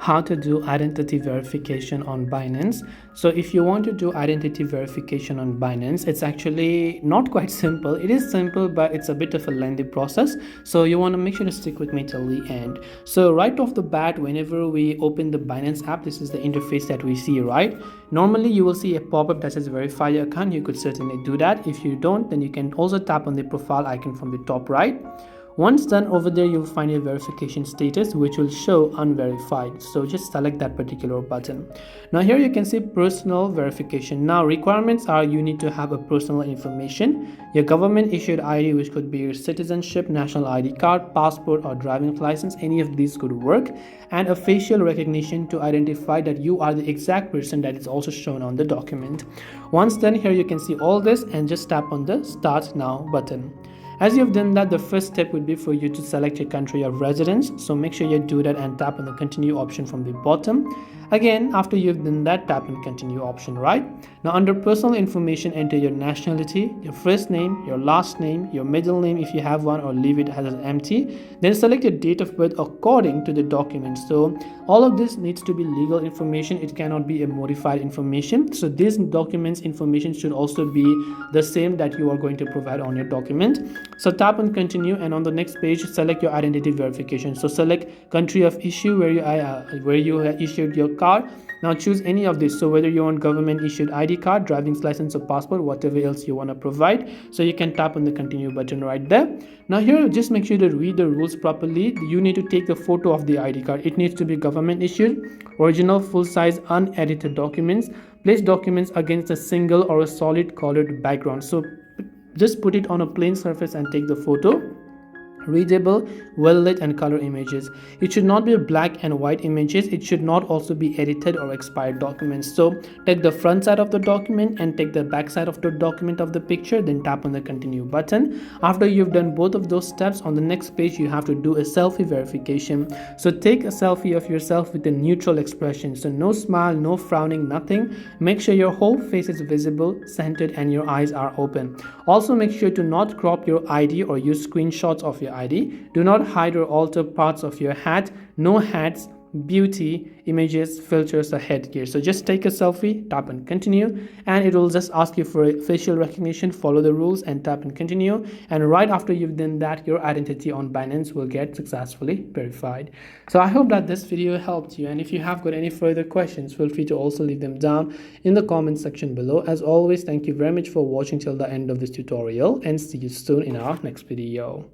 how to do identity verification on Binance. So if you want to do identity verification on Binance, it's actually not quite simple. It is simple, but it's a bit of a lengthy process. So you want to make sure to stick with me till the end. So right off the bat, whenever we open the Binance app, this is the interface that we see, right? Normally you will see a pop-up that says verify your account. You could certainly do that. If you don't, then you can also tap on the profile icon from the top right. Once done, over there you'll find a verification status which will show unverified. So just select that particular button. Now here you can see personal verification. Now requirements are you need to have a personal information, your government issued ID, which could be your citizenship, national ID card, passport or driving license. Any of these could work, and a facial recognition to identify that you are the exact person that is also shown on the document. Once done, here you can see all this and just tap on the start now button. As you've done that, the first step would be for you to select your country of residence. So make sure you do that and tap on the continue option from the bottom. Again, after you've done that, tap on continue option, right? Now under personal information, enter your nationality, your first name, your last name, your middle name if you have one, or leave it as empty. Then select your date of birth according to the document. So all of this needs to be legal information. It cannot be a modified information. So these documents information should also be the same that you are going to provide on your document. So tap on continue, and on the next page select your identity verification. So select country of issue where you have issued your card. Now choose any of this. So whether you want government issued ID card, driving license or passport, whatever else you want to provide. So you can tap on the continue button right there. Now here just make sure to read the rules properly. You need to take a photo of the ID card. It needs to be government issued, original, full size, unedited documents. Place documents against a single or a solid colored background. So just put it on a plain surface and take the photo. Readable, well lit and color images. It should not be black and white images. It should not also be edited or expired documents. So take the front side of the document and take the back side of the document of the picture, then tap on the continue button. After you've done both of those steps, on the next page you have to do a selfie verification. So take a selfie of yourself with a neutral expression. So no smile, no frowning, nothing. Make sure your whole face is visible, centered, and your eyes are open. Also make sure to not crop your ID or use screenshots of your ID. Do not hide or alter parts of your hat. No hats, beauty, images, filters, or headgear. So just take a selfie, tap and continue, and it will just ask you for a facial recognition. Follow the rules and tap and continue, and right after you've done that, your identity on Binance will get successfully verified. So I hope that this video helped you, and if you have got any further questions, feel free to also leave them down in the comment section below. As always, thank you very much for watching till the end of this tutorial, and see you soon in our next video.